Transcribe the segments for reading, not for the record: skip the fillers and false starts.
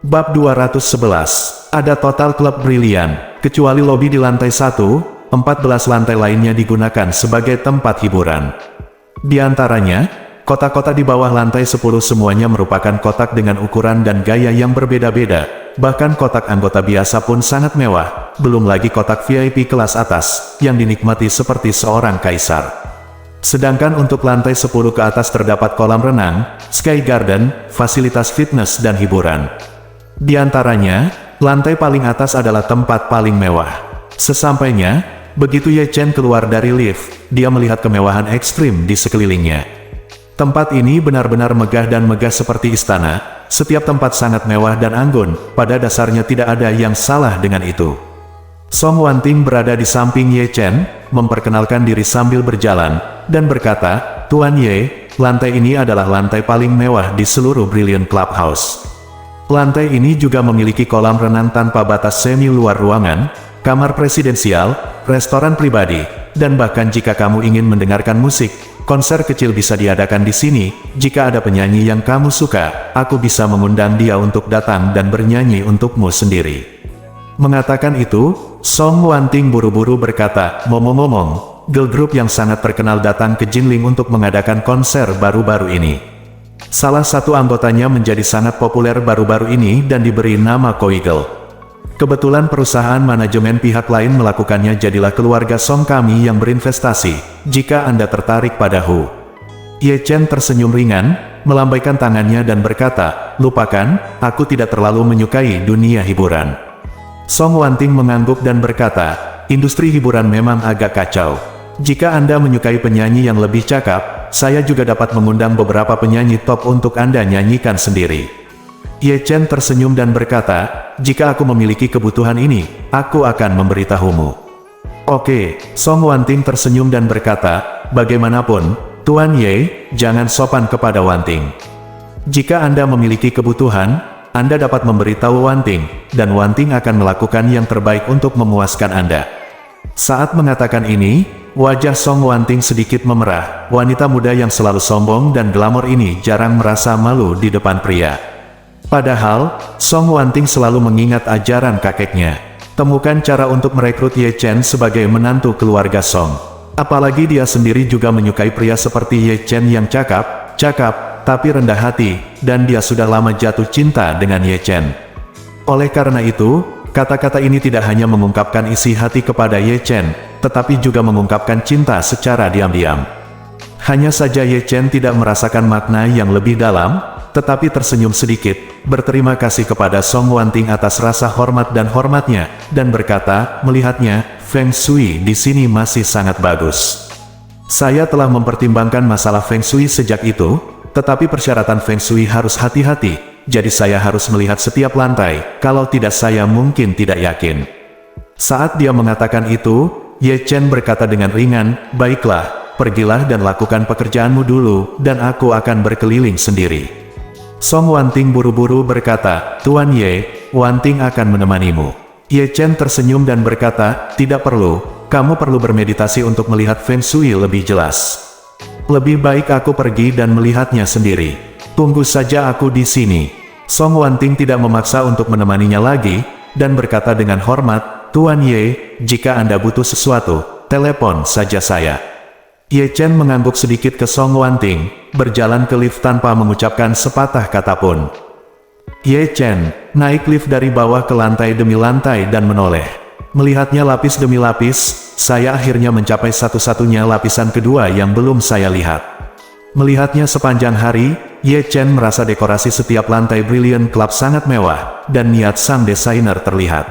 Bab 211. Ada total klub brilian, kecuali lobi di lantai 1, 14 lantai lainnya digunakan sebagai tempat hiburan. Di antaranya, kotak-kotak di bawah lantai 10 semuanya merupakan kotak dengan ukuran dan gaya yang berbeda-beda, bahkan kotak anggota biasa pun sangat mewah, belum lagi kotak VIP kelas atas, yang dinikmati seperti seorang kaisar. Sedangkan untuk lantai 10 ke atas terdapat kolam renang, sky garden, fasilitas fitness dan hiburan. Di antaranya, lantai paling atas adalah tempat paling mewah. Sesampainya, begitu Ye Chen keluar dari lift, dia melihat kemewahan ekstrim di sekelilingnya. Tempat ini benar-benar megah dan megah seperti istana, setiap tempat sangat mewah dan anggun, pada dasarnya tidak ada yang salah dengan itu. Song Wanting berada di samping Ye Chen, memperkenalkan diri sambil berjalan, dan berkata, "Tuan Ye, lantai ini adalah lantai paling mewah di seluruh Brilliant Clubhouse. Lantai ini juga memiliki kolam renang tanpa batas semi luar ruangan, kamar presidensial, restoran pribadi, dan bahkan jika kamu ingin mendengarkan musik, konser kecil bisa diadakan di sini. Jika ada penyanyi yang kamu suka, aku bisa mengundang dia untuk datang dan bernyanyi untukmu sendiri." Mengatakan itu, Song Wanting buru-buru berkata, "Ngomong-ngomong, girl group yang sangat terkenal datang ke Jinling untuk mengadakan konser baru-baru ini. Salah satu anggotanya menjadi sangat populer baru-baru ini dan diberi nama Koigel. Kebetulan perusahaan manajemen pihak lain melakukannya, jadilah keluarga Song kami yang berinvestasi, jika Anda tertarik pada Hu." Ye Chen tersenyum ringan, melambaikan tangannya dan berkata, "Lupakan, aku tidak terlalu menyukai dunia hiburan." Song Wanting mengangguk dan berkata, "Industri hiburan memang agak kacau. Jika Anda menyukai penyanyi yang lebih cakap, saya juga dapat mengundang beberapa penyanyi top untuk Anda nyanyikan sendiri." Ye Chen tersenyum dan berkata, "Jika aku memiliki kebutuhan ini, aku akan memberitahumu." "Oke." Song Wanting tersenyum dan berkata, "Bagaimanapun, Tuan Ye, jangan sopan kepada Wanting. Jika Anda memiliki kebutuhan, Anda dapat memberitahu Wanting, dan Wanting akan melakukan yang terbaik untuk memuaskan Anda." Saat mengatakan ini, wajah Song Wanting sedikit memerah. Wanita muda yang selalu sombong dan glamor ini jarang merasa malu di depan pria. Padahal, Song Wanting selalu mengingat ajaran kakeknya. Temukan cara untuk merekrut Ye Chen sebagai menantu keluarga Song. Apalagi dia sendiri juga menyukai pria seperti Ye Chen yang cakap, tapi rendah hati, dan dia sudah lama jatuh cinta dengan Ye Chen. Oleh karena itu, kata-kata ini tidak hanya mengungkapkan isi hati kepada Ye Chen, tetapi juga mengungkapkan cinta secara diam-diam. Hanya saja Ye Chen tidak merasakan makna yang lebih dalam, tetapi tersenyum sedikit, berterima kasih kepada Song Wanting atas rasa hormat dan hormatnya, dan berkata, "Melihatnya, Feng Shui di sini masih sangat bagus. Saya telah mempertimbangkan masalah Feng Shui sejak itu, tetapi persyaratan Feng Shui harus hati-hati, jadi saya harus melihat setiap lantai, kalau tidak saya mungkin tidak yakin." Saat dia mengatakan itu, Ye Chen berkata dengan ringan, "Baiklah, pergilah dan lakukan pekerjaanmu dulu, dan aku akan berkeliling sendiri." Song Wanting buru-buru berkata, "Tuan Ye, Wanting akan menemanimu." Ye Chen tersenyum dan berkata, "Tidak perlu, kamu perlu bermeditasi untuk melihat Feng Shui lebih jelas. Lebih baik aku pergi dan melihatnya sendiri. Tunggu saja aku di sini." Song Wanting tidak memaksa untuk menemaninya lagi, dan berkata dengan hormat, "Tuan Ye, jika Anda butuh sesuatu, telepon saja saya." Ye Chen mengangguk sedikit ke Song Wanting, berjalan ke lift tanpa mengucapkan sepatah kata pun. Ye Chen naik lift dari bawah ke lantai demi lantai dan menoleh. Melihatnya lapis demi lapis, saya akhirnya mencapai satu-satunya lapisan kedua yang belum saya lihat. Melihatnya sepanjang hari, Ye Chen merasa dekorasi setiap lantai Brilliant Club sangat mewah, dan niat sang desainer terlihat.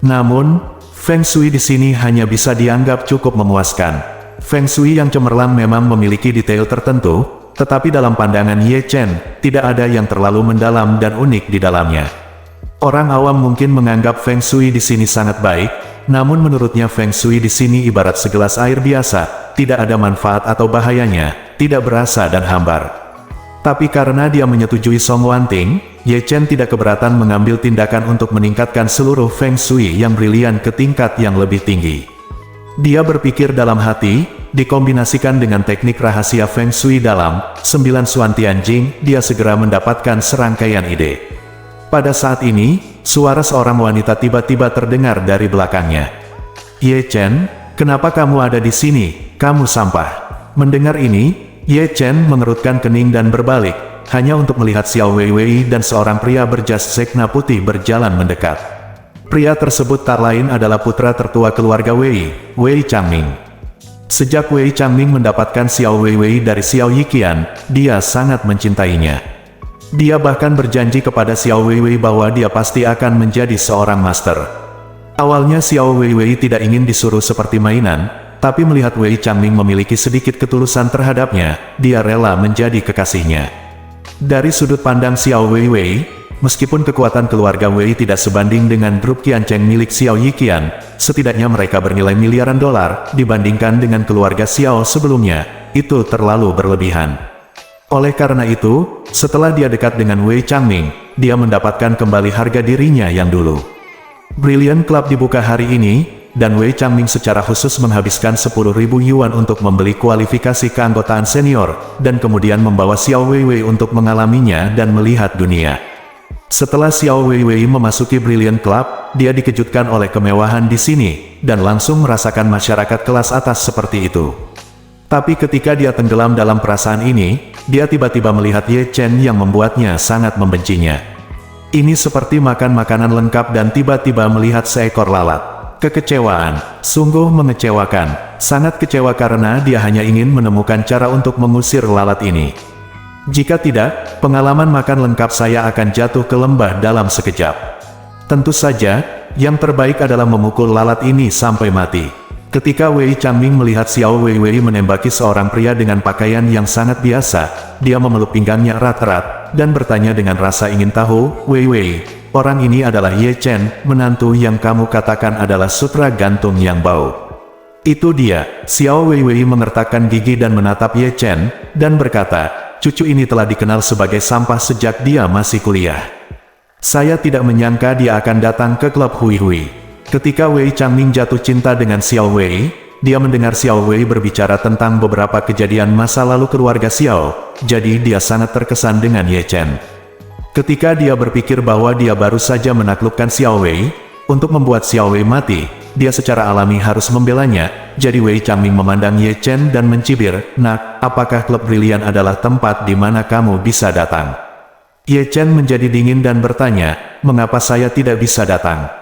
Namun, Feng Shui di sini hanya bisa dianggap cukup memuaskan. Feng Shui yang cemerlang memang memiliki detail tertentu, tetapi dalam pandangan Ye Chen, tidak ada yang terlalu mendalam dan unik di dalamnya. Orang awam mungkin menganggap Feng Shui di sini sangat baik, namun menurutnya Feng Shui di sini ibarat segelas air biasa, tidak ada manfaat atau bahayanya, tidak berasa dan hambar. Tapi karena dia menyetujui Song Wanting, Ye Chen tidak keberatan mengambil tindakan untuk meningkatkan seluruh Feng Shui yang brilian ke tingkat yang lebih tinggi. Dia berpikir dalam hati, dikombinasikan dengan teknik rahasia Feng Shui dalam 9 Suan Tianjing, dia segera mendapatkan serangkaian ide. Pada saat ini, suara seorang wanita tiba-tiba terdengar dari belakangnya. "Ye Chen, kenapa kamu ada di sini? Kamu sampah." Mendengar ini, Ye Chen mengerutkan kening dan berbalik, hanya untuk melihat Xiao Weiwei dan seorang pria berjas sekna putih berjalan mendekat. Pria tersebut tak lain adalah putra tertua keluarga Wei, Wei Changming. Sejak Wei Changming mendapatkan Xiao Weiwei dari Xiao Yiqian, dia sangat mencintainya. Dia bahkan berjanji kepada Xiao Weiwei bahwa dia pasti akan menjadi seorang master. Awalnya Xiao Weiwei tidak ingin disuruh seperti mainan, tapi melihat Wei Changming memiliki sedikit ketulusan terhadapnya, dia rela menjadi kekasihnya. Dari sudut pandang Xiao Weiwei, meskipun kekuatan keluarga Wei tidak sebanding dengan grup Qiancheng milik Xiao Yiqian, setidaknya mereka bernilai miliaran dolar dibandingkan dengan keluarga Xiao sebelumnya, itu terlalu berlebihan. Oleh karena itu, setelah dia dekat dengan Wei Changming, dia mendapatkan kembali harga dirinya yang dulu. Brilliant Club dibuka hari ini, dan Wei Changming secara khusus menghabiskan 10.000 yuan untuk membeli kualifikasi keanggotaan senior, dan kemudian membawa Xiao Weiwei untuk mengalaminya dan melihat dunia. Setelah Xiao Weiwei memasuki Brilliant Club, dia dikejutkan oleh kemewahan di sini, dan langsung merasakan masyarakat kelas atas seperti itu. Tapi ketika dia tenggelam dalam perasaan ini, dia tiba-tiba melihat Ye Chen yang membuatnya sangat membencinya. Ini seperti makan makanan lengkap dan tiba-tiba melihat seekor lalat. Kekecewaan, sungguh mengecewakan, sangat kecewa karena dia hanya ingin menemukan cara untuk mengusir lalat ini. Jika tidak, pengalaman makan lengkap saya akan jatuh ke lembah dalam sekejap. Tentu saja, yang terbaik adalah memukul lalat ini sampai mati. Ketika Wei Changming melihat Xiao Weiwei menembaki seorang pria dengan pakaian yang sangat biasa, dia memeluk pinggangnya erat-erat, dan bertanya dengan rasa ingin tahu, "Weiwei, orang ini adalah Ye Chen, menantu yang kamu katakan adalah sutra gantung yang bau." "Itu dia." Xiao Weiwei mengertakkan gigi dan menatap Ye Chen, dan berkata, "Cucu ini telah dikenal sebagai sampah sejak dia masih kuliah. Saya tidak menyangka dia akan datang ke klub Hui Hui." Ketika Wei Changming jatuh cinta dengan Xiao Wei, dia mendengar Xiao Wei berbicara tentang beberapa kejadian masa lalu keluarga Xiao, jadi dia sangat terkesan dengan Ye Chen. Ketika dia berpikir bahwa dia baru saja menaklukkan Xiao Wei, untuk membuat Xiao Wei mati, dia secara alami harus membelanya, jadi Wei Changming memandang Ye Chen dan mencibir, "Nak, apakah klub Brilian adalah tempat di mana kamu bisa datang?" Ye Chen menjadi dingin dan bertanya, "Mengapa saya tidak bisa datang?"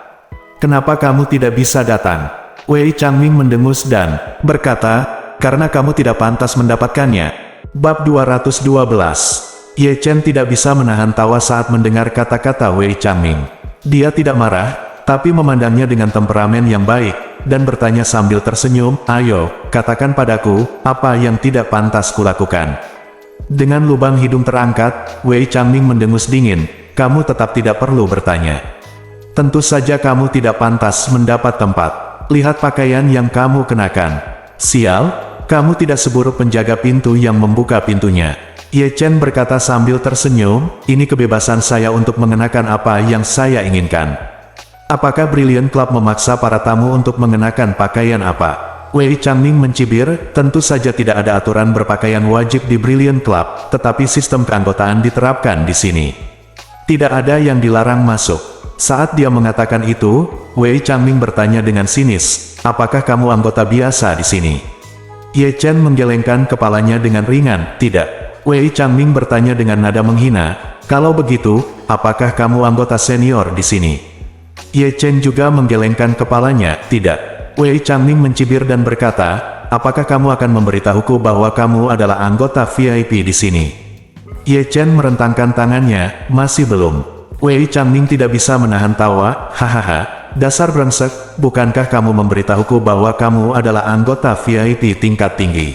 "Kenapa kamu tidak bisa datang?" Wei Changming mendengus dan berkata, "Karena kamu tidak pantas mendapatkannya." Bab 212. Ye Chen tidak bisa menahan tawa saat mendengar kata-kata Wei Changming. Dia tidak marah, tapi memandangnya dengan temperamen yang baik, dan bertanya sambil tersenyum, "Ayo, katakan padaku, apa yang tidak pantas kulakukan?" Dengan lubang hidung terangkat, Wei Changming mendengus dingin, "Kamu tetap tidak perlu bertanya. Tentu saja kamu tidak pantas mendapat tempat. Lihat pakaian yang kamu kenakan. Sial, kamu tidak seburuk penjaga pintu yang membuka pintunya." Ye Chen berkata sambil tersenyum, "Ini kebebasan saya untuk mengenakan apa yang saya inginkan." "Apakah Brilliant Club memaksa para tamu untuk mengenakan pakaian apa?" Wei Changming mencibir, "Tentu saja tidak ada aturan berpakaian wajib di Brilliant Club, tetapi sistem keanggotaan diterapkan di sini. Tidak ada yang dilarang masuk." Saat dia mengatakan itu, Wei Changming bertanya dengan sinis, "Apakah kamu anggota biasa di sini?" Ye Chen menggelengkan kepalanya dengan ringan, "Tidak." Wei Changming bertanya dengan nada menghina, "Kalau begitu, apakah kamu anggota senior di sini?" Ye Chen juga menggelengkan kepalanya, "Tidak." Wei Changming mencibir dan berkata, "Apakah kamu akan memberitahuku bahwa kamu adalah anggota VIP di sini?" Ye Chen merentangkan tangannya, "Masih belum." Wei Changming tidak bisa menahan tawa, "Hahaha, dasar brengsek, bukankah kamu memberitahuku bahwa kamu adalah anggota VIP tingkat tinggi?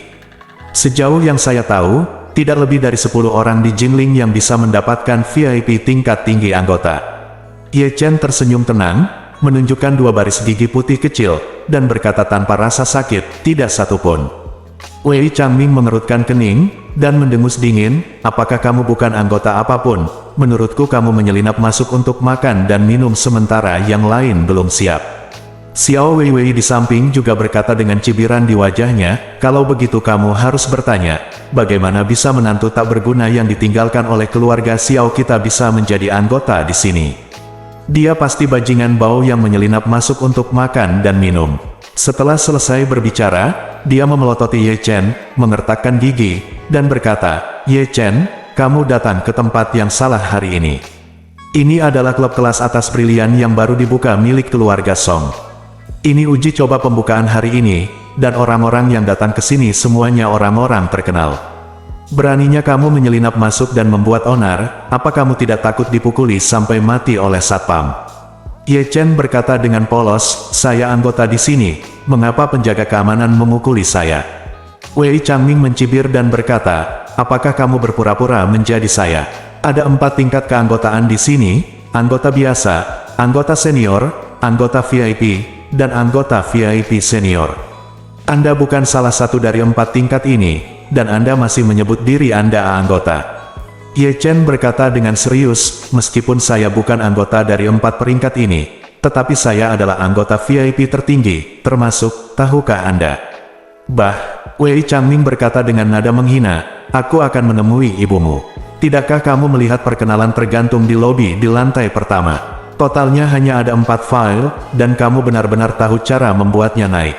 Sejauh yang saya tahu, tidak lebih dari 10 orang di Jinling yang bisa mendapatkan VIP tingkat tinggi anggota." Ye Chen tersenyum tenang, menunjukkan 2 baris gigi putih kecil, dan berkata tanpa rasa sakit, "Tidak satupun." Wei Changming mengerutkan kening, dan mendengus dingin, "Apakah kamu bukan anggota apapun? Menurutku kamu menyelinap masuk untuk makan dan minum sementara yang lain belum siap." Xiao Weiwei di samping juga berkata dengan cibiran di wajahnya, kalau begitu kamu harus bertanya, bagaimana bisa menantu tak berguna yang ditinggalkan oleh keluarga Xiao kita bisa menjadi anggota di sini. Dia pasti bajingan bau yang menyelinap masuk untuk makan dan minum. Setelah selesai berbicara, dia memelototi Ye Chen, mengertakkan gigi, dan berkata, Ye Chen, kamu datang ke tempat yang salah hari ini. Ini adalah klub kelas atas brilian yang baru dibuka milik keluarga Song. Ini uji coba pembukaan hari ini, dan orang-orang yang datang ke sini semuanya orang-orang terkenal. Beraninya kamu menyelinap masuk dan membuat onar, apa kamu tidak takut dipukuli sampai mati oleh satpam? Ye Chen berkata dengan polos, saya anggota di sini, mengapa penjaga keamanan memukuli saya? Wei Changming mencibir dan berkata, apakah kamu berpura-pura menjadi saya? Ada 4 tingkat keanggotaan di sini, anggota biasa, anggota senior, anggota VIP, dan anggota VIP senior. Anda bukan salah satu dari 4 tingkat ini, dan Anda masih menyebut diri Anda anggota. Ye Chen berkata dengan serius, meskipun saya bukan anggota dari 4 peringkat ini, tetapi saya adalah anggota VIP tertinggi, termasuk, tahukah Anda? Wei Changming berkata dengan nada menghina, aku akan menemui ibumu. Tidakkah kamu melihat perkenalan tergantung di lobi di lantai pertama? Totalnya hanya ada 4 file, dan kamu benar-benar tahu cara membuatnya naik.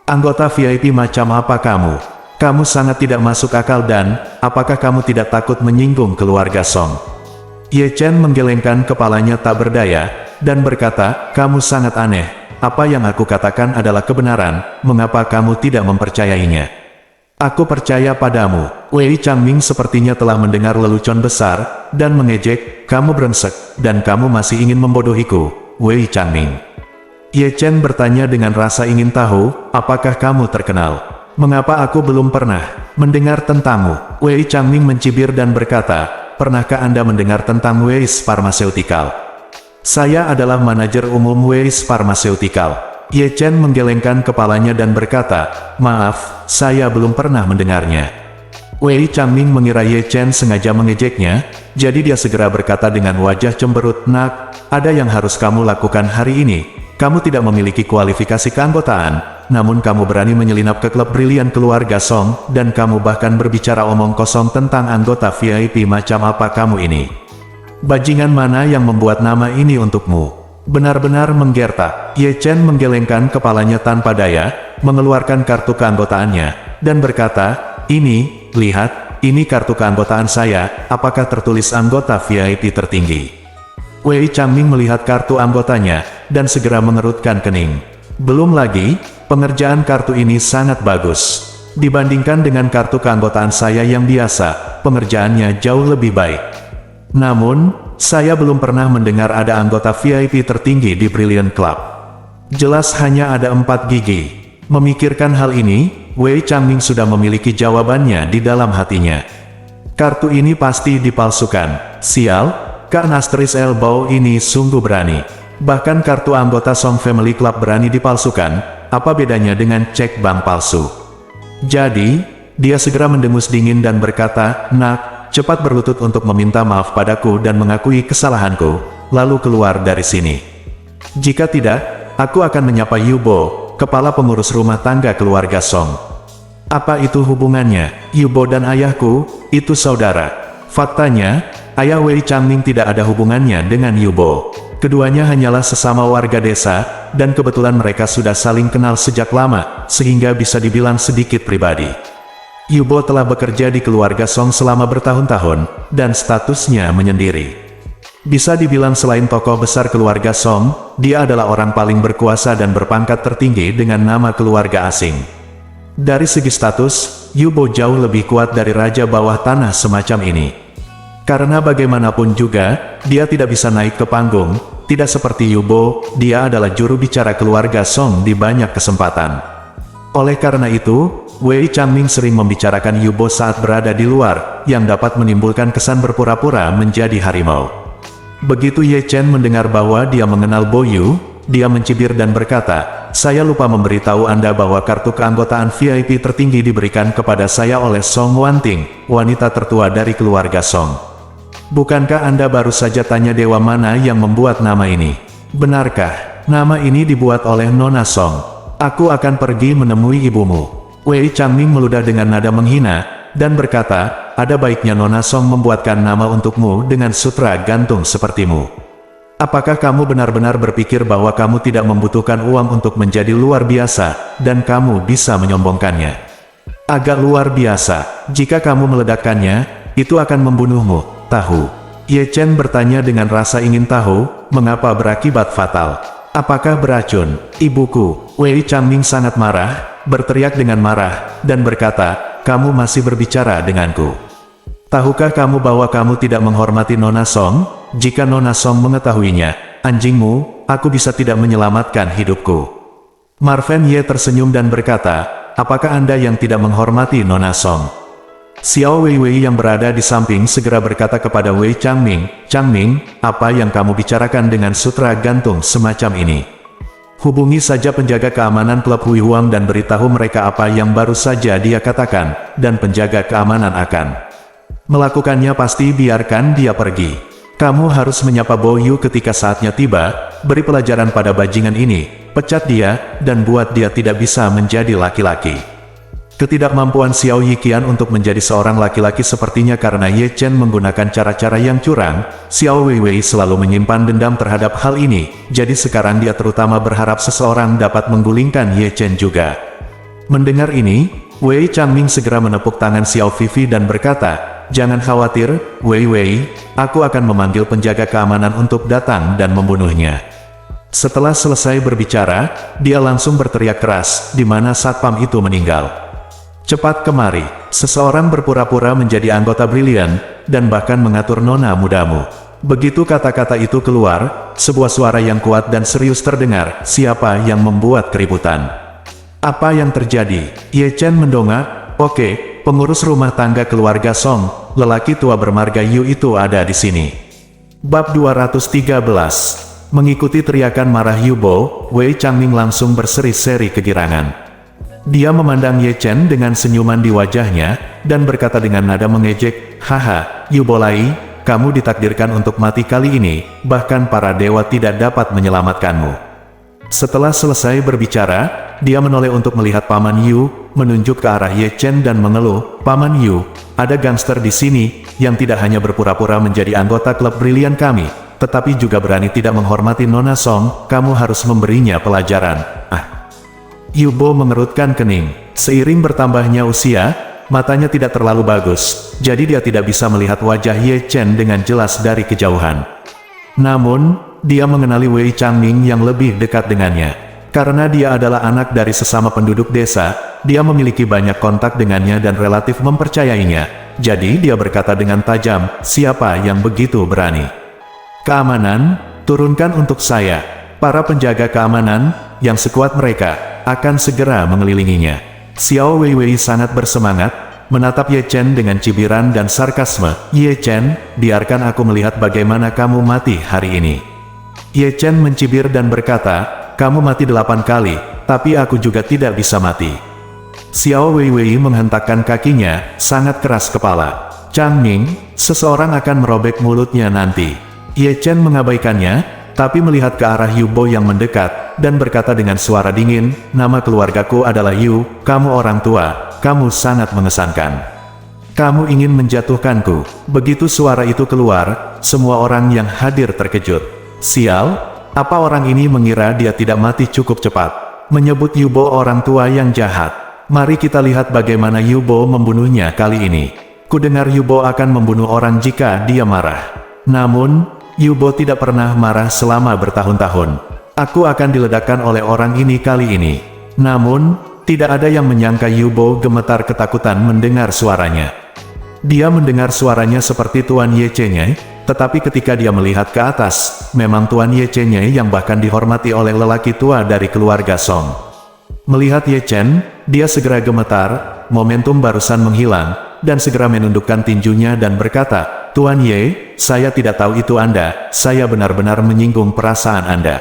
Anggota VIP macam apa kamu? Kamu sangat tidak masuk akal dan, apakah kamu tidak takut menyinggung keluarga Song? Ye Chen menggelengkan kepalanya tak berdaya, dan berkata, kamu sangat aneh, apa yang aku katakan adalah kebenaran, mengapa kamu tidak mempercayainya? Aku percaya padamu. Wei Changming sepertinya telah mendengar lelucon besar, dan mengejek, kamu brengsek, dan kamu masih ingin membodohiku, Wei Changming. Ye Chen bertanya dengan rasa ingin tahu, apakah kamu terkenal? Mengapa aku belum pernah mendengar tentangmu? Wei Changming mencibir dan berkata, pernahkah Anda mendengar tentang Wei's Pharmaceutical? Saya adalah manajer umum Wei's Pharmaceutical. Ye Chen menggelengkan kepalanya dan berkata, maaf, saya belum pernah mendengarnya. Wei Changming mengira Ye Chen sengaja mengejeknya, jadi dia segera berkata dengan wajah cemberut, nak, ada yang harus kamu lakukan hari ini. Kamu tidak memiliki kualifikasi keanggotaan, namun kamu berani menyelinap ke klub brilian keluarga Song, dan kamu bahkan berbicara omong kosong tentang anggota VIP macam apa kamu ini. Bajingan mana yang membuat nama ini untukmu? Benar-benar menggertak. Ye Chen menggelengkan kepalanya tanpa daya, mengeluarkan kartu keanggotaannya, dan berkata, ini, lihat, ini kartu keanggotaan saya, apakah tertulis anggota VIP tertinggi? Wei Changming melihat kartu anggotanya, dan segera mengerutkan kening. Belum lagi, pengerjaan kartu ini sangat bagus. Dibandingkan dengan kartu keanggotaan saya yang biasa, pengerjaannya jauh lebih baik. Namun, saya belum pernah mendengar ada anggota VIP tertinggi di Brilliant Club. Jelas hanya ada 4 gigi. Memikirkan hal ini, Wei Changming sudah memiliki jawabannya di dalam hatinya. Kartu ini pasti dipalsukan. Sial, Kak Nastris Elbow ini sungguh berani. Bahkan kartu anggota Song Family Club berani dipalsukan, apa bedanya dengan cek bank palsu? Jadi, dia segera mendengus dingin dan berkata, nak, cepat berlutut untuk meminta maaf padaku dan mengakui kesalahanku, lalu keluar dari sini. Jika tidak, aku akan menyapa Yubo, kepala pengurus rumah tangga keluarga Song. Apa itu hubungannya? Yubo dan ayahku, itu saudara. Faktanya, ayah Wei Changming tidak ada hubungannya dengan Yubo. Keduanya hanyalah sesama warga desa, dan kebetulan mereka sudah saling kenal sejak lama, sehingga bisa dibilang sedikit pribadi. Yubo telah bekerja di keluarga Song selama bertahun-tahun, dan statusnya menyendiri. Bisa dibilang selain tokoh besar keluarga Song, dia adalah orang paling berkuasa dan berpangkat tertinggi dengan nama keluarga asing. Dari segi status, Yubo jauh lebih kuat dari raja bawah tanah semacam ini. Karena bagaimanapun juga, dia tidak bisa naik ke panggung, tidak seperti Yubo, dia adalah juru bicara keluarga Song di banyak kesempatan. Oleh karena itu, Wei Changming sering membicarakan Yubo saat berada di luar, yang dapat menimbulkan kesan berpura-pura menjadi harimau. Begitu Ye Chen mendengar bahwa dia mengenal Bo Yu, dia mencibir dan berkata, saya lupa memberitahu Anda bahwa kartu keanggotaan VIP tertinggi diberikan kepada saya oleh Song Wanting, wanita tertua dari keluarga Song. Bukankah Anda baru saja tanya dewa mana yang membuat nama ini? Benarkah? Nama ini dibuat oleh Nona Song. Aku akan pergi menemui ibumu. Wei Changming meludah dengan nada menghina, dan berkata, ada baiknya Nona Song membuatkan nama untukmu dengan sutra gantung sepertimu. Apakah kamu benar-benar berpikir bahwa kamu tidak membutuhkan uang untuk menjadi luar biasa, dan kamu bisa menyombongkannya? Agak luar biasa, jika kamu meledakkannya, itu akan membunuhmu, tahu? Ye Chen bertanya dengan rasa ingin tahu, mengapa berakibat fatal. Apakah beracun? Ibuku, Wei Changming sangat marah, berteriak dengan marah, dan berkata, kamu masih berbicara denganku. Tahukah kamu bahwa kamu tidak menghormati Nona Song? Jika Nona Song mengetahuinya, anjingmu, aku bisa tidak menyelamatkan hidupku. Marven Ye tersenyum dan berkata, apakah Anda yang tidak menghormati Nona Song? Xiao Weiwei yang berada di samping segera berkata kepada Wei Changming, Changming, apa yang kamu bicarakan dengan sutra gantung semacam ini? Hubungi saja penjaga keamanan klub Hui Huang dan beritahu mereka apa yang baru saja dia katakan, dan penjaga keamanan akan melakukannya. Pasti biarkan dia pergi. Kamu harus menyapa Bo Yu ketika saatnya tiba, beri pelajaran pada bajingan ini, pecat dia, dan buat dia tidak bisa menjadi laki-laki. Ketidakmampuan Xiao Yiqian untuk menjadi seorang laki-laki sepertinya karena Ye Chen menggunakan cara-cara yang curang. Xiao Weiwei selalu menyimpan dendam terhadap hal ini, jadi sekarang dia terutama berharap seseorang dapat menggulingkan Ye Chen juga. Mendengar ini, Wei Changming segera menepuk tangan Xiao Vivi dan berkata, jangan khawatir, Weiwei, aku akan memanggil penjaga keamanan untuk datang dan membunuhnya. Setelah selesai berbicara, dia langsung berteriak keras, di mana satpam itu meninggal. Cepat kemari, seseorang berpura-pura menjadi anggota Brilian, dan bahkan mengatur nona mudamu. Begitu kata-kata itu keluar, sebuah suara yang kuat dan serius terdengar, siapa yang membuat keributan? Apa yang terjadi? Ye Chen mendongak, oke, pengurus rumah tangga keluarga Song, lelaki tua bermarga Yu itu ada di sini. Bab 213. Mengikuti teriakan marah Yu Bo, Wei Changming langsung berseri-seri kegirangan. Dia memandang Ye Chen dengan senyuman di wajahnya, dan berkata dengan nada mengejek, haha, Yu Bolai, kamu ditakdirkan untuk mati kali ini, bahkan para dewa tidak dapat menyelamatkanmu. Setelah selesai berbicara, dia menoleh untuk melihat Paman Yu, menunjuk ke arah Ye Chen dan mengeluh, Paman Yu, ada gangster di sini, yang tidak hanya berpura-pura menjadi anggota klub brilian kami, tetapi juga berani tidak menghormati Nona Song, kamu harus memberinya pelajaran. Yu Bo mengerutkan kening. Seiring bertambahnya usia, matanya tidak terlalu bagus, jadi dia tidak bisa melihat wajah Ye Chen dengan jelas dari kejauhan. Namun, dia mengenali Wei Changming yang lebih dekat dengannya. Karena dia adalah anak dari sesama penduduk desa, dia memiliki banyak kontak dengannya dan relatif mempercayainya. Jadi dia berkata dengan tajam, siapa yang begitu berani? Keamanan, turunkan untuk saya. Para penjaga keamanan, yang sekuat mereka, akan segera mengelilinginya. Xiao Weiwei sangat bersemangat, menatap Ye Chen dengan cibiran dan sarkasme. Ye Chen, biarkan aku melihat bagaimana kamu mati hari ini. Ye Chen mencibir dan berkata, kamu mati 8 kali, tapi aku juga tidak bisa mati. Xiao Weiwei menghentakkan kakinya, sangat keras kepala. Changming, seseorang akan merobek mulutnya nanti. Ye Chen mengabaikannya, tapi melihat ke arah Yu Bo yang mendekat, dan berkata dengan suara dingin, nama keluargaku adalah Yu, kamu orang tua, kamu sangat mengesankan. Kamu ingin menjatuhkanku. Begitu suara itu keluar, semua orang yang hadir terkejut. Sial, apa orang ini mengira dia tidak mati cukup cepat? Menyebut Yu Bo orang tua yang jahat. Mari kita lihat bagaimana Yu Bo membunuhnya kali ini. Kudengar Yu Bo akan membunuh orang jika dia marah. Namun, Yu Bo tidak pernah marah selama bertahun-tahun. Aku akan diledakkan oleh orang ini kali ini. Namun, tidak ada yang menyangka Yu Bo gemetar ketakutan mendengar suaranya. Dia mendengar suaranya seperti Tuan Ye Chen-nya, tetapi ketika dia melihat ke atas, memang Tuan Ye Chen-nya yang bahkan dihormati oleh lelaki tua dari keluarga Song. Melihat Ye Chen, dia segera gemetar, momentum barusan menghilang, dan segera menundukkan tinjunya dan berkata, Tuan Ye, saya tidak tahu itu Anda, saya benar-benar menyinggung perasaan Anda.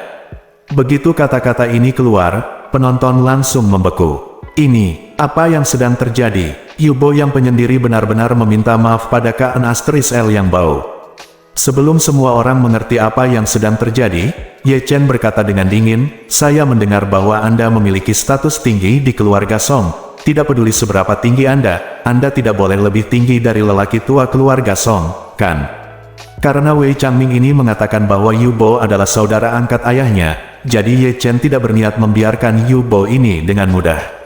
Begitu kata-kata ini keluar, penonton langsung membeku. Ini, apa yang sedang terjadi? Yu Bo yang penyendiri benar-benar meminta maaf pada Kak Astris L yang bau. Sebelum semua orang mengerti apa yang sedang terjadi, Ye Chen berkata dengan dingin, "Saya mendengar bahwa Anda memiliki status tinggi di keluarga Song. Tidak peduli seberapa tinggi Anda tidak boleh lebih tinggi dari lelaki tua keluarga Song, kan?" Karena Wei Changming ini mengatakan bahwa Yu Bo adalah saudara angkat ayahnya, jadi Ye Chen tidak berniat membiarkan Yu Bo ini dengan mudah.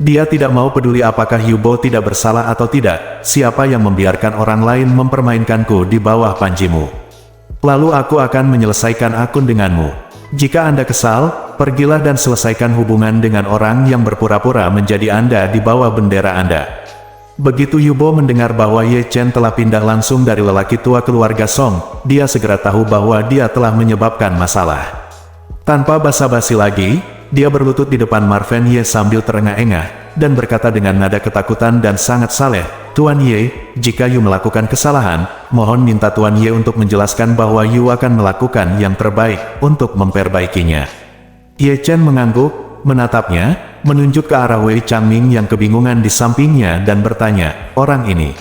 Dia tidak mau peduli apakah Yu Bo tidak bersalah atau tidak, siapa yang membiarkan orang lain mempermainkanku di bawah panjimu. Lalu aku akan menyelesaikan akun denganmu. Jika Anda kesal, pergilah dan selesaikan hubungan dengan orang yang berpura-pura menjadi Anda di bawah bendera Anda. Begitu Yu Bo mendengar bahwa Ye Chen telah pindah langsung dari lelaki tua keluarga Song, dia segera tahu bahwa dia telah menyebabkan masalah. Tanpa basa-basi lagi, dia berlutut di depan Marven Ye sambil terengah-engah, dan berkata dengan nada ketakutan dan sangat saleh, "Tuan Ye, jika Yu melakukan kesalahan, mohon minta Tuan Ye untuk menjelaskan bahwa Yu akan melakukan yang terbaik untuk memperbaikinya." Ye Chen mengangguk, menatapnya, menunjuk ke arah Wei Changming yang kebingungan di sampingnya dan bertanya, "Orang ini?"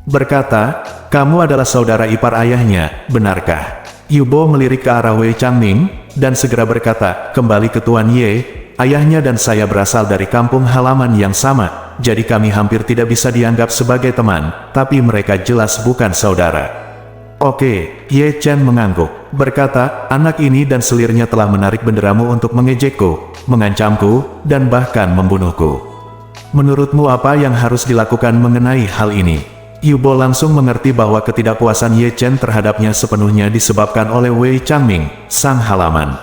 Berkata, "Kamu adalah saudara ipar ayahnya, benarkah?" Yu Bo melirik ke arah Wei Changming, dan segera berkata, "Kembali ke Tuan Ye, ayahnya dan saya berasal dari kampung halaman yang sama, jadi kami hampir tidak bisa dianggap sebagai teman, tapi mereka jelas bukan saudara." "Oke," Ye Chen mengangguk, berkata, "anak ini dan selirnya telah menarik benderamu untuk mengejekku, mengancamku, dan bahkan membunuhku. Menurutmu apa yang harus dilakukan mengenai hal ini?" Yu Bo langsung mengerti bahwa ketidakpuasan Ye Chen terhadapnya sepenuhnya disebabkan oleh Wei Changming, sang halaman.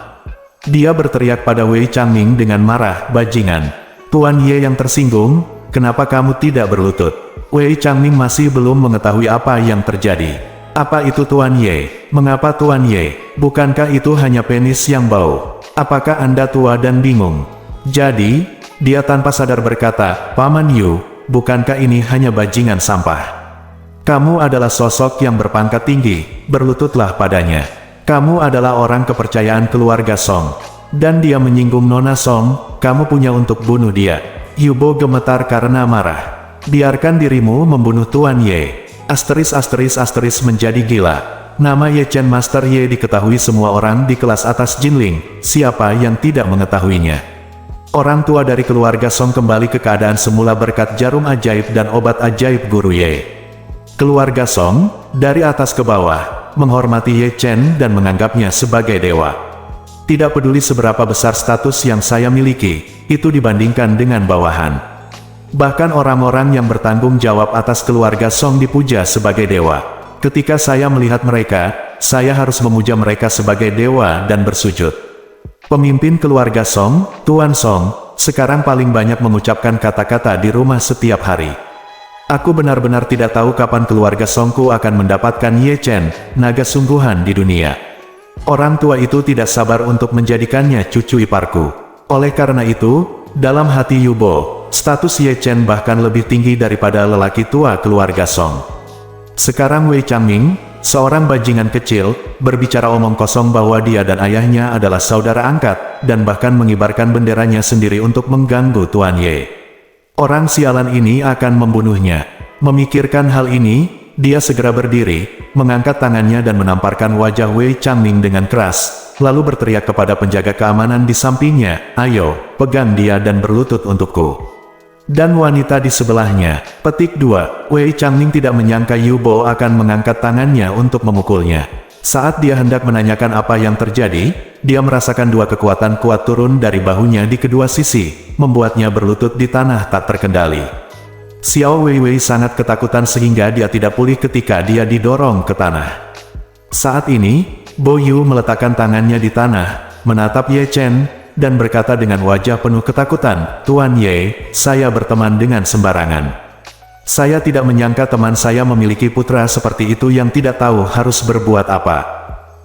Dia berteriak pada Wei Changming dengan marah, "Bajingan! Tuan Ye yang tersinggung, kenapa kamu tidak berlutut?" Wei Changming masih belum mengetahui apa yang terjadi. "Apa itu Tuan Ye? Mengapa Tuan Ye? Bukankah itu hanya penis yang bau? Apakah Anda tua dan bingung?" Jadi, dia tanpa sadar berkata, "Paman Yu, bukankah ini hanya bajingan sampah? Kamu adalah sosok yang berpangkat tinggi, berlututlah padanya. Kamu adalah orang kepercayaan keluarga Song. Dan dia menyinggung Nona Song, kamu punya untuk bunuh dia." Yu Bo gemetar karena marah. "Biarkan dirimu membunuh Tuan Ye." Asteris menjadi gila. Nama Ye Chen Master Ye diketahui semua orang di kelas atas Jinling, siapa yang tidak mengetahuinya. Orang tua dari keluarga Song kembali ke keadaan semula berkat jarum ajaib dan obat ajaib Guru Ye. Keluarga Song, dari atas ke bawah, menghormati Ye Chen dan menganggapnya sebagai dewa. Tidak peduli seberapa besar status yang saya miliki, itu dibandingkan dengan bawahan. Bahkan orang-orang yang bertanggung jawab atas keluarga Song dipuja sebagai dewa. Ketika saya melihat mereka, saya harus memuja mereka sebagai dewa dan bersujud. Pemimpin keluarga Song, Tuan Song, sekarang paling banyak mengucapkan kata-kata di rumah setiap hari. Aku benar-benar tidak tahu kapan keluarga Songku akan mendapatkan Ye Chen, naga sungguhan di dunia. Orang tua itu tidak sabar untuk menjadikannya cucu iparku. Oleh karena itu, dalam hati Yu Bo, status Ye Chen bahkan lebih tinggi daripada lelaki tua keluarga Song. Sekarang Wei Changming, seorang bajingan kecil, berbicara omong kosong bahwa dia dan ayahnya adalah saudara angkat, dan bahkan mengibarkan benderanya sendiri untuk mengganggu Tuan Ye. Orang sialan ini akan membunuhnya. Memikirkan hal ini, dia segera berdiri, mengangkat tangannya dan menamparkan wajah Wei Changming dengan keras, lalu berteriak kepada penjaga keamanan di sampingnya, "Ayo, pegang dia dan berlutut untukku." Dan wanita di sebelahnya. Petik 2. Wei Changming tidak menyangka Yu Bo akan mengangkat tangannya untuk memukulnya. Saat dia hendak menanyakan apa yang terjadi, dia merasakan dua kekuatan kuat turun dari bahunya di kedua sisi, membuatnya berlutut di tanah tak terkendali. Xiao Weiwei sangat ketakutan sehingga dia tidak pulih ketika dia didorong ke tanah. Saat ini, Bo Yu meletakkan tangannya di tanah, menatap Ye Chen, dan berkata dengan wajah penuh ketakutan, "Tuan Ye, saya berteman dengan sembarangan. Saya tidak menyangka teman saya memiliki putra seperti itu yang tidak tahu harus berbuat apa.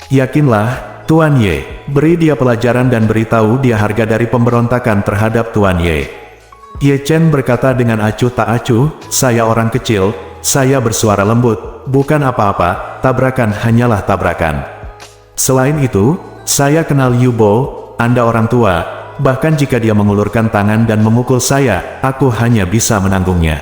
Yakinlah, Tuan Ye, beri dia pelajaran dan beritahu dia harga dari pemberontakan terhadap Tuan Ye." Ye Chen berkata dengan acuh tak acuh, "Saya orang kecil, saya bersuara lembut, bukan apa-apa, tabrakan hanyalah tabrakan. Selain itu, saya kenal Yu Bo, Anda orang tua, bahkan jika dia mengulurkan tangan dan memukul saya, aku hanya bisa menanggungnya."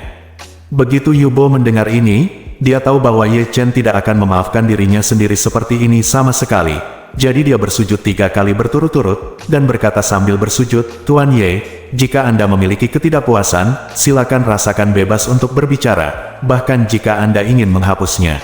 Begitu Yu Bo mendengar ini, dia tahu bahwa Ye Chen tidak akan memaafkan dirinya sendiri seperti ini sama sekali. Jadi dia bersujud 3 kali berturut-turut, dan berkata sambil bersujud, Tuan Ye, jika Anda memiliki ketidakpuasan, silakan rasakan bebas untuk berbicara, bahkan jika Anda ingin menghapusnya.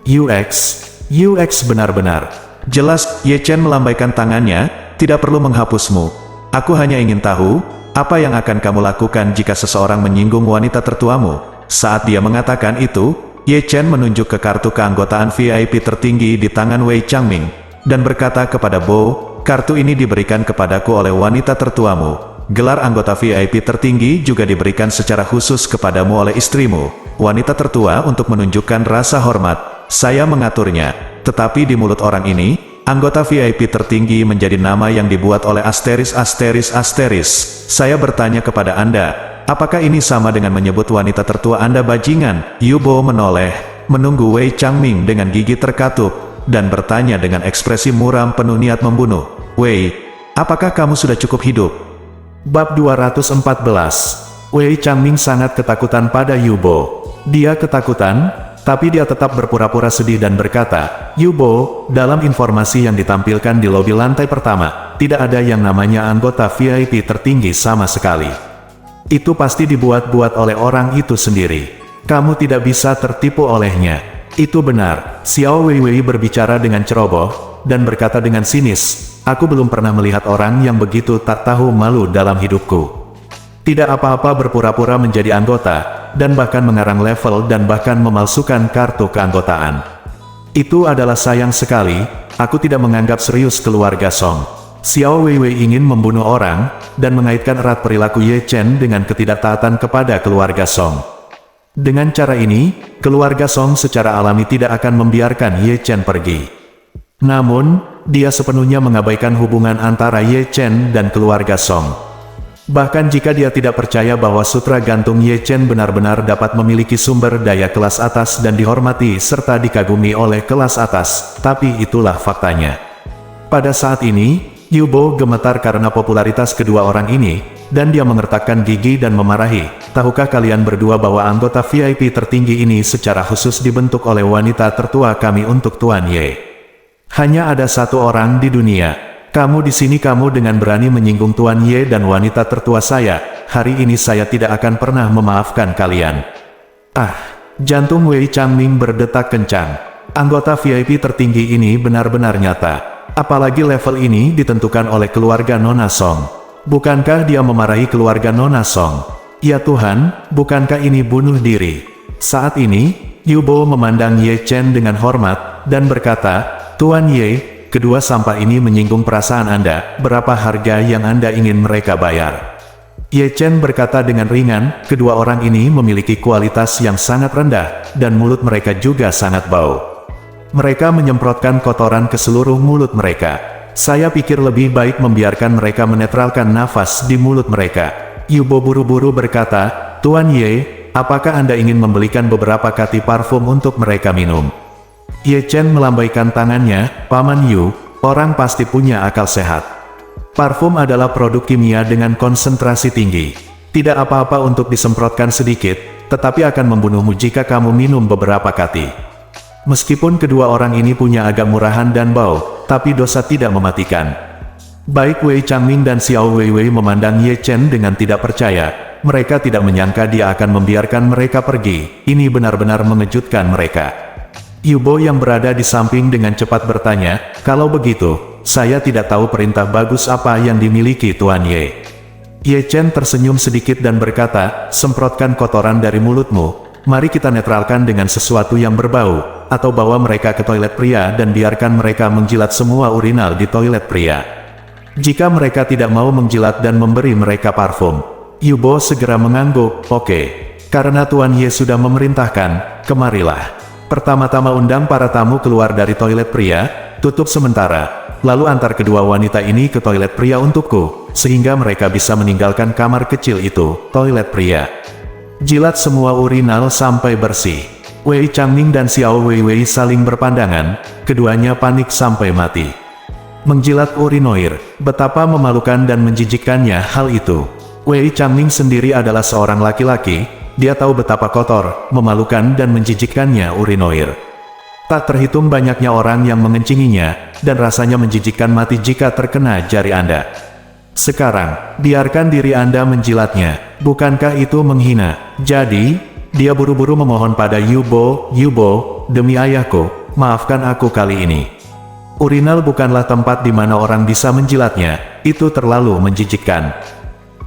UX benar-benar. Jelas, Ye Chen melambaikan tangannya, tidak perlu menghapusmu. Aku hanya ingin tahu, apa yang akan kamu lakukan jika seseorang menyinggung wanita tertuamu? Saat dia mengatakan itu, Ye Chen menunjuk ke kartu keanggotaan VIP tertinggi di tangan Wei Changming, dan berkata kepada Bo, kartu ini diberikan kepadaku oleh wanita tertuamu. Gelar anggota VIP tertinggi juga diberikan secara khusus kepadamu oleh istrimu, wanita tertua, untuk menunjukkan rasa hormat. Saya mengaturnya, tetapi di mulut orang ini, anggota VIP tertinggi menjadi nama yang dibuat oleh *****. Saya bertanya kepada Anda, apakah ini sama dengan menyebut wanita tertua Anda bajingan? Yu Bo menoleh, menunggu Wei Changming dengan gigi terkatup, dan bertanya dengan ekspresi muram penuh niat membunuh. Wei, apakah kamu sudah cukup hidup? Bab 214. Wei Changming sangat ketakutan pada Yu Bo. Dia ketakutan, tapi dia tetap berpura-pura sedih dan berkata, Yu Bo, dalam informasi yang ditampilkan di lobi lantai pertama, tidak ada yang namanya anggota VIP tertinggi sama sekali. Itu pasti dibuat-buat oleh orang itu sendiri. Kamu tidak bisa tertipu olehnya. Itu benar. Xiao Weiwei berbicara dengan ceroboh, dan berkata dengan sinis, aku belum pernah melihat orang yang begitu tak tahu malu dalam hidupku. Tidak apa-apa berpura-pura menjadi anggota, dan bahkan mengarang level dan bahkan memalsukan kartu keanggotaan. Itu adalah sayang sekali, aku tidak menganggap serius keluarga Song. Xiao Weiwei ingin membunuh orang, dan mengaitkan erat perilaku Ye Chen dengan ketidaktaatan kepada keluarga Song. Dengan cara ini, keluarga Song secara alami tidak akan membiarkan Ye Chen pergi. Namun, dia sepenuhnya mengabaikan hubungan antara Ye Chen dan keluarga Song. Bahkan jika dia tidak percaya bahwa sutra gantung Ye Chen benar-benar dapat memiliki sumber daya kelas atas dan dihormati serta dikagumi oleh kelas atas, tapi itulah faktanya. Pada saat ini, Yu Bo gemetar karena popularitas kedua orang ini, dan dia mengertakkan gigi dan memarahi, tahukah kalian berdua bahwa anggota VIP tertinggi ini secara khusus dibentuk oleh wanita tertua kami untuk Tuan Ye. Hanya ada satu orang di dunia. Kamu di sini kamu dengan berani menyinggung Tuan Ye dan wanita tertua saya, hari ini saya tidak akan pernah memaafkan kalian. Jantung Wei Changming berdetak kencang. Anggota VIP tertinggi ini benar-benar nyata. Apalagi level ini ditentukan oleh keluarga Nona Song. Bukankah dia memarahi keluarga Nona Song? Ya Tuhan, bukankah ini bunuh diri? Saat ini, Yu Bo memandang Ye Chen dengan hormat, dan berkata, Tuan Ye, kedua sampah ini menyinggung perasaan Anda, berapa harga yang Anda ingin mereka bayar? Ye Chen berkata dengan ringan, kedua orang ini memiliki kualitas yang sangat rendah, dan mulut mereka juga sangat bau. Mereka menyemprotkan kotoran ke seluruh mulut mereka. Saya pikir lebih baik membiarkan mereka menetralkan nafas di mulut mereka. Yu Bo buru-buru berkata, Tuan Ye, apakah Anda ingin membelikan beberapa kati parfum untuk mereka minum? Ye Chen melambaikan tangannya, Paman Yu, orang pasti punya akal sehat. Parfum adalah produk kimia dengan konsentrasi tinggi. Tidak apa-apa untuk disemprotkan sedikit, tetapi akan membunuhmu jika kamu minum beberapa kati. Meskipun kedua orang ini punya agak murahan dan bau, tapi dosa tidak mematikan. Baik Wei Changming dan Xiao Weiwei memandang Ye Chen dengan tidak percaya. Mereka tidak menyangka dia akan membiarkan mereka pergi. Ini benar-benar mengejutkan mereka. Yu Bo yang berada di samping dengan cepat bertanya, kalau begitu, saya tidak tahu perintah bagus apa yang dimiliki Tuan Ye. Ye Chen tersenyum sedikit dan berkata, semprotkan kotoran dari mulutmu. Mari kita netralkan dengan sesuatu yang berbau, atau bawa mereka ke toilet pria dan biarkan mereka menjilat semua urinal di toilet pria. Jika mereka tidak mau menjilat dan memberi mereka parfum, Yu Bo segera mengangguk, oke. Karena Tuan Ye sudah memerintahkan, kemarilah. Pertama-tama undang para tamu keluar dari toilet pria, tutup sementara, lalu antar kedua wanita ini ke toilet pria untukku, sehingga mereka bisa meninggalkan kamar kecil itu, toilet pria. Jilat semua urinal sampai bersih. Wei Changming dan Xiao Weiwei saling berpandangan, keduanya panik sampai mati. Menjilat urinoir, betapa memalukan dan menjijikkannya hal itu. Wei Changming sendiri adalah seorang laki-laki, Dia tahu betapa kotor, memalukan dan menjijikkannya urinoir. Tak terhitung banyaknya orang yang mengencinginya, dan rasanya menjijikkan mati jika terkena jari Anda. Sekarang, biarkan diri Anda menjilatnya. Bukankah itu menghina? Jadi, dia buru-buru memohon pada Yubo, demi ayahku, maafkan aku kali ini. Urinal bukanlah tempat di mana orang bisa menjilatnya, itu terlalu menjijikkan.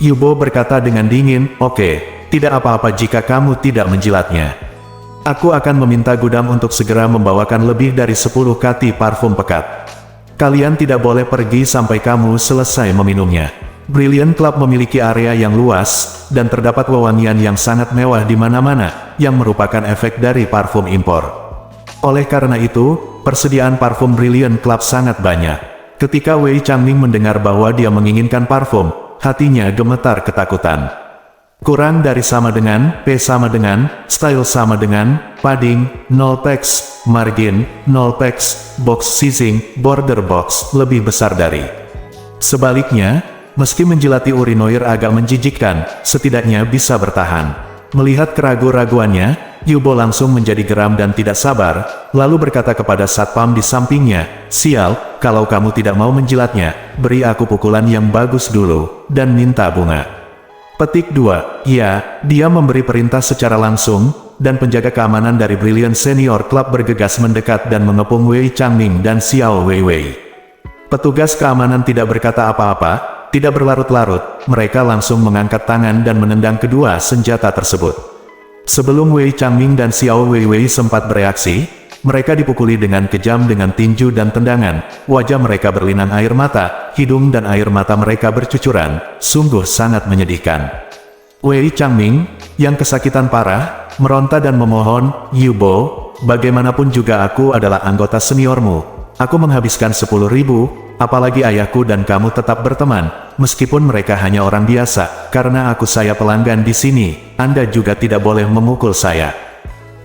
Yubo berkata dengan dingin, oke, tidak apa-apa jika kamu tidak menjilatnya. Aku akan meminta gudam untuk segera membawakan lebih dari 10 kati parfum pekat. Kalian tidak boleh pergi sampai kamu selesai meminumnya. Brilliant Club memiliki area yang luas, dan terdapat wewangian yang sangat mewah di mana-mana, yang merupakan efek dari parfum impor. Oleh karena itu, persediaan parfum Brilliant Club sangat banyak. Ketika Wei Changming mendengar bahwa dia menginginkan parfum, hatinya gemetar ketakutan. Kurang dari sama dengan, P sama dengan, style sama dengan, padding, 0 px, margin, 0 px, box sizing, border box, lebih besar dari. Sebaliknya, meski menjilati urinoir agak menjijikkan, setidaknya bisa bertahan. Melihat keraguan-raguannya, Yubo langsung menjadi geram dan tidak sabar, lalu berkata kepada satpam di sampingnya, sial, kalau kamu tidak mau menjilatnya, beri aku pukulan yang bagus dulu, dan minta bunga. Petik 2. Ya, dia memberi perintah secara langsung, dan penjaga keamanan dari Brilliant Senior Club bergegas mendekat dan mengepung Wei Changming dan Xiao Weiwei. Petugas keamanan tidak berkata apa-apa, tidak berlarut-larut, mereka langsung mengangkat tangan dan menendang kedua senjata tersebut. Sebelum Wei Changming dan Xiao Weiwei sempat bereaksi, mereka dipukuli dengan kejam dengan tinju dan tendangan, wajah mereka berlinang air mata, hidung dan air mata mereka bercucuran, sungguh sangat menyedihkan. Wei Changming, yang kesakitan parah, meronta dan memohon, Yubo, bagaimanapun juga aku adalah anggota seniormu, aku menghabiskan 10.000, apalagi ayahku dan kamu tetap berteman, meskipun mereka hanya orang biasa, karena saya pelanggan di sini, Anda juga tidak boleh memukul saya.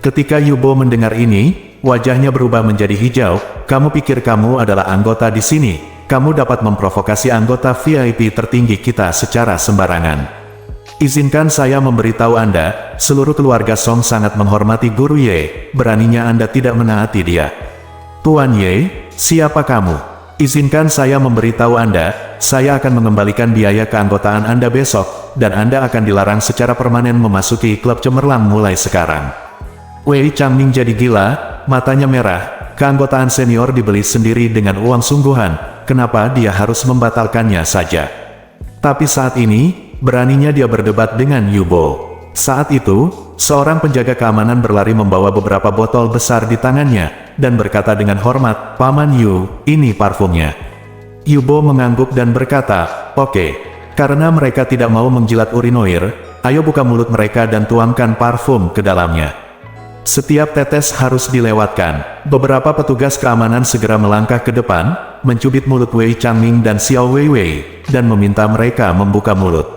Ketika Yubo mendengar ini, wajahnya berubah menjadi hijau. Kamu pikir kamu adalah anggota di sini? Kamu dapat memprovokasi anggota VIP tertinggi kita secara sembarangan. Izinkan saya memberitahu Anda, seluruh keluarga Song sangat menghormati Guru Ye. Beraninya Anda tidak menaati dia. Tuan Ye, siapa kamu? Izinkan saya memberitahu Anda, saya akan mengembalikan biaya keanggotaan Anda besok, dan Anda akan dilarang secara permanen memasuki klub cemerlang mulai sekarang. Wei Changming jadi gila, matanya merah, keanggotaan senior dibeli sendiri dengan uang sungguhan, kenapa dia harus membatalkannya saja? Tapi saat ini, beraninya dia berdebat dengan Yubo. Saat itu, seorang penjaga keamanan berlari membawa beberapa botol besar di tangannya, dan berkata dengan hormat, Paman Yu, ini parfumnya. Yubo mengangguk dan berkata, oke, karena mereka tidak mau menjilat urinoir, ayo buka mulut mereka dan tuangkan parfum ke dalamnya. Setiap tetes harus dilewatkan. Beberapa petugas keamanan segera melangkah ke depan, mencubit mulut Wei Changming dan Xiao Weiwei, dan meminta mereka membuka mulut.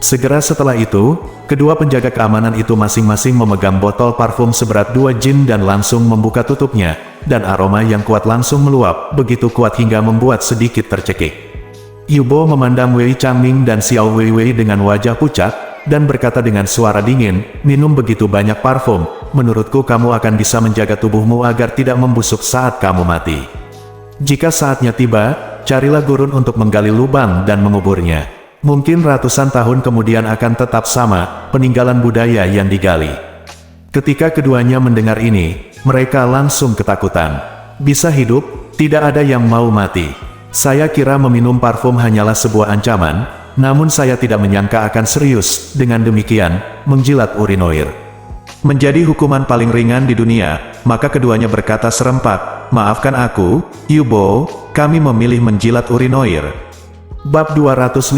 Segera setelah itu, kedua penjaga keamanan itu masing-masing memegang botol parfum seberat 2 jin dan langsung membuka tutupnya, dan aroma yang kuat langsung meluap, begitu kuat hingga membuat sedikit tercekik. Yubo memandang Wei Changming dan Xiao Weiwei dengan wajah pucat, dan berkata dengan suara dingin, minum begitu banyak parfum, menurutku kamu akan bisa menjaga tubuhmu agar tidak membusuk saat kamu mati. Jika saatnya tiba, carilah gurun untuk menggali lubang dan menguburnya. Mungkin ratusan tahun kemudian akan tetap sama, peninggalan budaya yang digali. Ketika keduanya mendengar ini, mereka langsung ketakutan. Bisa hidup, tidak ada yang mau mati. Saya kira meminum parfum hanyalah sebuah ancaman, namun saya tidak menyangka akan serius, dengan demikian, menjilat urinoir. Menjadi hukuman paling ringan di dunia, maka keduanya berkata serempak, maafkan aku, Yubo, kami memilih menjilat urinoir. Bab 215.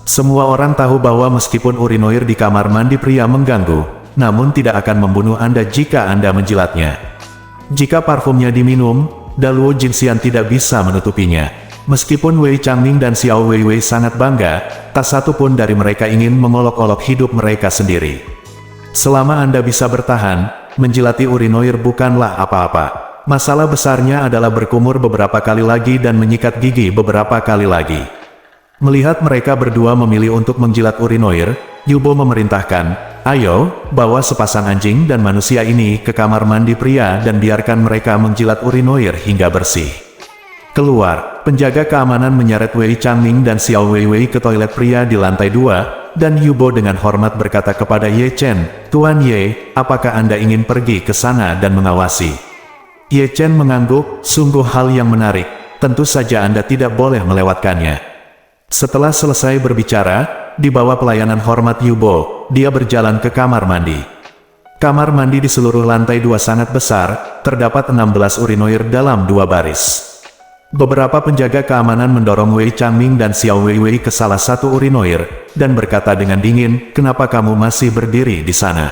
Semua orang tahu bahwa meskipun urinoir di kamar mandi pria mengganggu, namun tidak akan membunuh Anda jika Anda menjilatnya. Jika parfumnya diminum, Daluo Jinxian tidak bisa menutupinya. Meskipun Wei Changming dan Xiao Weiwei sangat bangga, tak satu pun dari mereka ingin mengolok-olok hidup mereka sendiri. Selama Anda bisa bertahan, menjilati urinoir bukanlah apa-apa. Masalah besarnya adalah berkumur beberapa kali lagi dan menyikat gigi beberapa kali lagi. Melihat mereka berdua memilih untuk menjilat urinoir, Yubo memerintahkan, "Ayo, bawa sepasang anjing dan manusia ini ke kamar mandi pria dan biarkan mereka menjilat urinoir hingga bersih." Keluar, penjaga keamanan menyeret Wei Changming dan Xiao Weiwei ke toilet pria di lantai 2, dan Yubo dengan hormat berkata kepada Ye Chen, "Tuan Ye, apakah Anda ingin pergi ke sana dan mengawasi?" Ye Chen mengangguk, "Sungguh hal yang menarik, tentu saja Anda tidak boleh melewatkannya." Setelah selesai berbicara, di bawah pelayanan hormat Yubo, dia berjalan ke kamar mandi. Kamar mandi di seluruh lantai 2 sangat besar, terdapat 16 urinoir dalam 2 baris. Beberapa penjaga keamanan mendorong Wei Changming dan Xiao Weiwei ke salah satu urinoir, dan berkata dengan dingin, "Kenapa kamu masih berdiri di sana?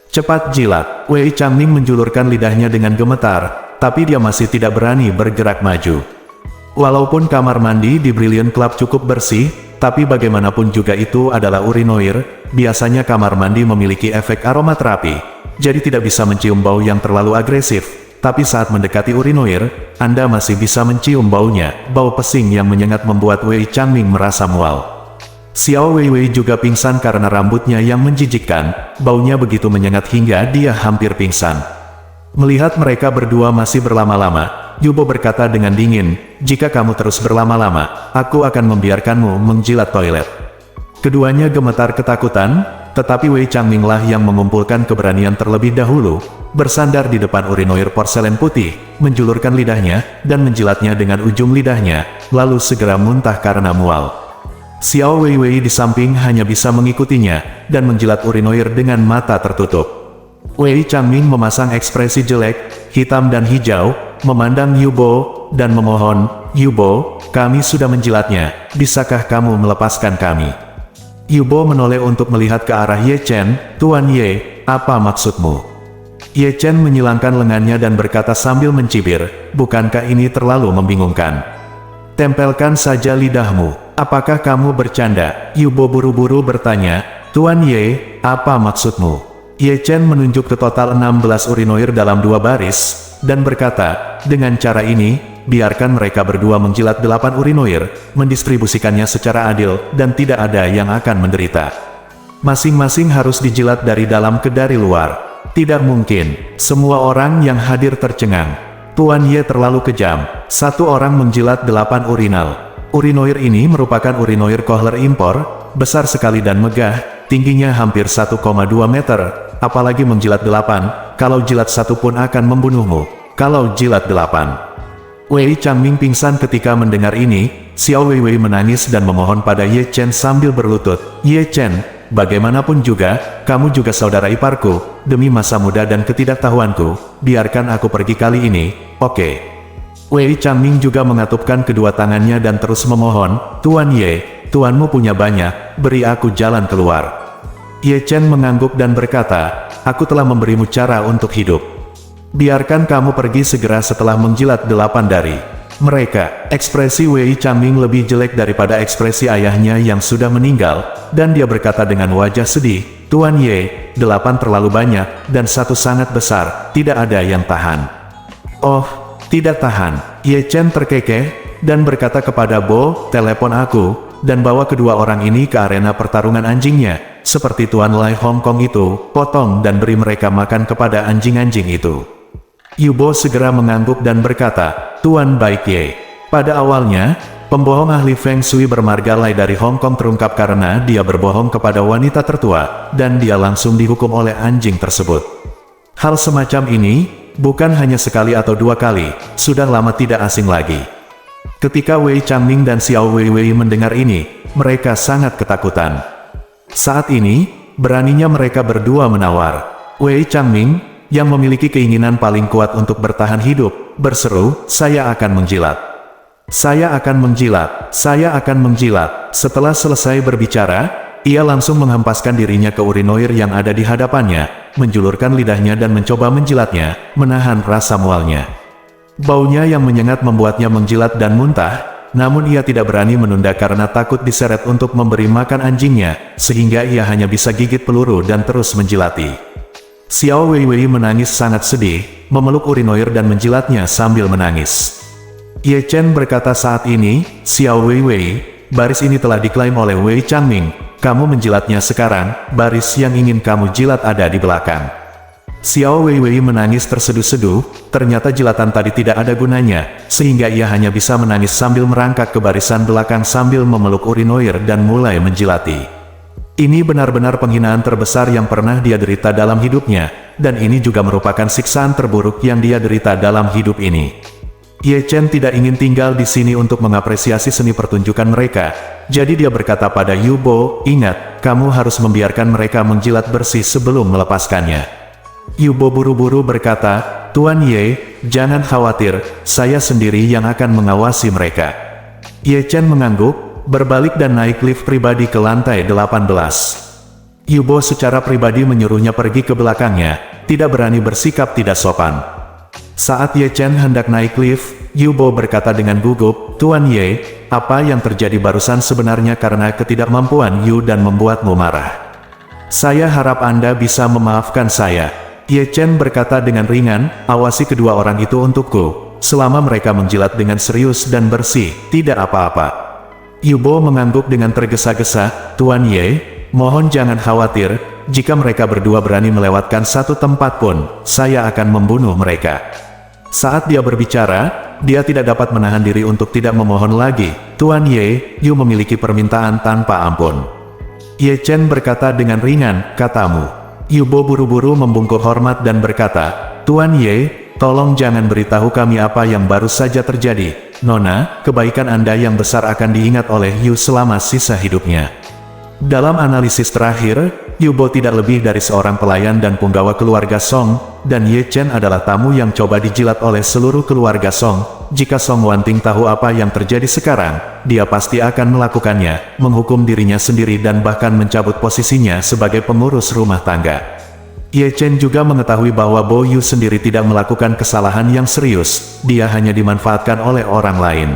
Cepat jilat." Wei Changming menjulurkan lidahnya dengan gemetar, tapi dia masih tidak berani bergerak maju. Walaupun kamar mandi di Brilliant Club cukup bersih, tapi bagaimanapun juga itu adalah urinoir, biasanya kamar mandi memiliki efek aromaterapi, jadi tidak bisa mencium bau yang terlalu agresif. Tapi saat mendekati urinoir, Anda masih bisa mencium baunya, bau pesing yang menyengat membuat Wei Changming merasa mual. Xiao Weiwei juga pingsan karena rambutnya yang menjijikkan, baunya begitu menyengat hingga dia hampir pingsan. Melihat mereka berdua masih berlama-lama, Yubo berkata dengan dingin, "Jika kamu terus berlama-lama, aku akan membiarkanmu menjilat toilet." Keduanya gemetar ketakutan, tetapi Wei Changming lah yang mengumpulkan keberanian terlebih dahulu, bersandar di depan urinoir porselen putih, menjulurkan lidahnya, dan menjilatnya dengan ujung lidahnya, lalu segera muntah karena mual. Xiao Weiwei di samping hanya bisa mengikutinya, dan menjilat urinoir dengan mata tertutup. Wei Changming memasang ekspresi jelek, hitam dan hijau, memandang Yubo, dan memohon, "Yubo, kami sudah menjilatnya, bisakah kamu melepaskan kami?" Yubo menoleh untuk melihat ke arah Ye Chen, "Tuan Ye, apa maksudmu?" Ye Chen menyilangkan lengannya dan berkata sambil mencibir, "Bukankah ini terlalu membingungkan? Tempelkan saja lidahmu, apakah kamu bercanda?" Yubo buru-buru bertanya, "Tuan Ye, apa maksudmu?" Ye Chen menunjuk ke total 16 urinoir dalam 2 baris, dan berkata, "Dengan cara ini, biarkan mereka berdua menjilat 8 urinoir, mendistribusikannya secara adil, dan tidak ada yang akan menderita. Masing-masing harus dijilat dari dalam ke dari luar." "Tidak mungkin." Semua orang yang hadir tercengang. Tuan Ye terlalu kejam. Satu orang menjilat 8 urinal. Urinoir ini merupakan urinoir Kohler impor, besar sekali dan megah, tingginya hampir 1,2 meter, apalagi menjilat 8, kalau jilat satu pun akan membunuhmu. Kalau jilat 8. Wei Changming pingsan ketika mendengar ini. Xiao Weiwei menangis dan memohon pada Ye Chen sambil berlutut, "Ye Chen, bagaimanapun juga, kamu juga saudara iparku, demi masa muda dan ketidaktahuanku, biarkan aku pergi kali ini, oke?" Wei Changming juga mengatupkan kedua tangannya dan terus memohon, "Tuan Ye, tuanmu punya banyak, beri aku jalan keluar." Ye Chen mengangguk dan berkata, "Aku telah memberimu cara untuk hidup. Biarkan kamu pergi segera setelah menjilat 8 dari mereka." Ekspresi Wei Changming lebih jelek daripada ekspresi ayahnya yang sudah meninggal, dan dia berkata dengan wajah sedih, "Tuan Ye, 8 terlalu banyak, dan satu sangat besar, tidak ada yang tahan." "Oh, tidak tahan." Ye Chen terkekeh, dan berkata kepada Bo, "Telepon aku, dan bawa kedua orang ini ke arena pertarungan anjingnya, seperti Tuan Lai Hong Kong itu, potong dan beri mereka makan kepada anjing-anjing itu." Yubo segera mengangguk dan berkata, "Tuan baik Ye." Pada awalnya, pembohong ahli Feng Shui bermarga Lai dari Hong Kong terungkap karena dia berbohong kepada wanita tertua, dan dia langsung dihukum oleh anjing tersebut. Hal semacam ini, bukan hanya sekali atau 2 kali, sudah lama tidak asing lagi. Ketika Wei Changming dan Xiao Weiwei mendengar ini, mereka sangat ketakutan. Saat ini, beraninya mereka berdua menawar. Wei Changming, yang memiliki keinginan paling kuat untuk bertahan hidup, berseru, "Saya akan menjilat. Saya akan menjilat. Saya akan menjilat." Setelah selesai berbicara, ia langsung menghempaskan dirinya ke urinoir yang ada di hadapannya, menjulurkan lidahnya dan mencoba menjilatnya, menahan rasa mualnya. Baunya yang menyengat membuatnya menjilat dan muntah, namun ia tidak berani menunda karena takut diseret untuk memberi makan anjingnya, sehingga ia hanya bisa gigit peluru dan terus menjilati. Xiao Weiwei menangis sangat sedih, memeluk urinoir dan menjilatnya sambil menangis. Ye Chen berkata saat ini, "Xiao Weiwei, baris ini telah diklaim oleh Wei Changming. Kamu menjilatnya sekarang, baris yang ingin kamu jilat ada di belakang. Xiao Weiwei menangis terseduh-seduh, ternyata jilatan tadi tidak ada gunanya, sehingga ia hanya bisa menangis sambil merangkak ke barisan belakang sambil memeluk urinoir dan mulai menjilati. Ini benar-benar penghinaan terbesar yang pernah dia derita dalam hidupnya, dan ini juga merupakan siksaan terburuk yang dia derita dalam hidup ini. Ye Chen tidak ingin tinggal di sini untuk mengapresiasi seni pertunjukan mereka, jadi dia berkata pada Yu Bo, ingat, kamu harus membiarkan mereka menjilat bersih sebelum melepaskannya. Yu Bo buru-buru berkata, Tuan Ye, jangan khawatir, saya sendiri yang akan mengawasi mereka. Ye Chen mengangguk, berbalik dan naik lift pribadi ke lantai 18. Yu Bo secara pribadi menyuruhnya pergi ke belakangnya, tidak berani bersikap tidak sopan. Saat Ye Chen hendak naik lift, Yu Bo berkata dengan gugup, Tuan Ye, apa yang terjadi barusan sebenarnya karena ketidakmampuan Yu dan membuatmu marah. Saya harap Anda bisa memaafkan saya. Ye Chen berkata dengan ringan, awasi kedua orang itu untukku. Selama mereka menjilat dengan serius dan bersih, tidak apa-apa. Yu Bo mengangguk dengan tergesa-gesa, Tuan Ye, mohon jangan khawatir, jika mereka berdua berani melewatkan satu tempat pun, saya akan membunuh mereka. Saat dia berbicara, dia tidak dapat menahan diri untuk tidak memohon lagi, Tuan Ye, Yu memiliki permintaan tanpa ampun. Ye Chen berkata dengan ringan, katamu. Yu Bo buru-buru membungkuk hormat dan berkata, Tuan Ye, tolong jangan beritahu kami apa yang baru saja terjadi. Nona, kebaikan Anda yang besar akan diingat oleh Yu selama sisa hidupnya. Dalam analisis terakhir, Yu Bo tidak lebih dari seorang pelayan dan punggawa keluarga Song, dan Ye Chen adalah tamu yang coba dijilat oleh seluruh keluarga Song. Jika Song Wanting tahu apa yang terjadi sekarang, dia pasti akan melakukannya, menghukum dirinya sendiri dan bahkan mencabut posisinya sebagai pengurus rumah tangga. Ye Chen juga mengetahui bahwa Bo Yu sendiri tidak melakukan kesalahan yang serius, dia hanya dimanfaatkan oleh orang lain.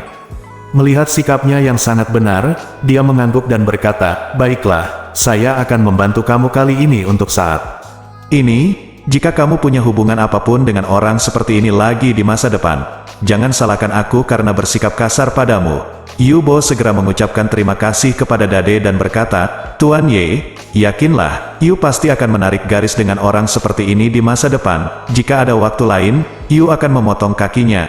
Melihat sikapnya yang sangat benar, dia mengangguk dan berkata, baiklah, saya akan membantu kamu kali ini untuk saat ini. Jika kamu punya hubungan apapun dengan orang seperti ini lagi di masa depan, jangan salahkan aku karena bersikap kasar padamu. Yu Bo segera mengucapkan terima kasih kepada Dade dan berkata, Tuan Ye, yakinlah, Yu pasti akan menarik garis dengan orang seperti ini di masa depan. Jika ada waktu lain, Yu akan memotong kakinya.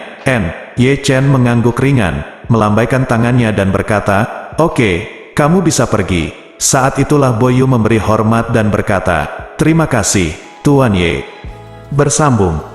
Ye Chen mengangguk ringan, melambaikan tangannya dan berkata, oke, kamu bisa pergi. Saat itulah Bo Yu memberi hormat dan berkata, terima kasih, Tuan Ye. Bersambung.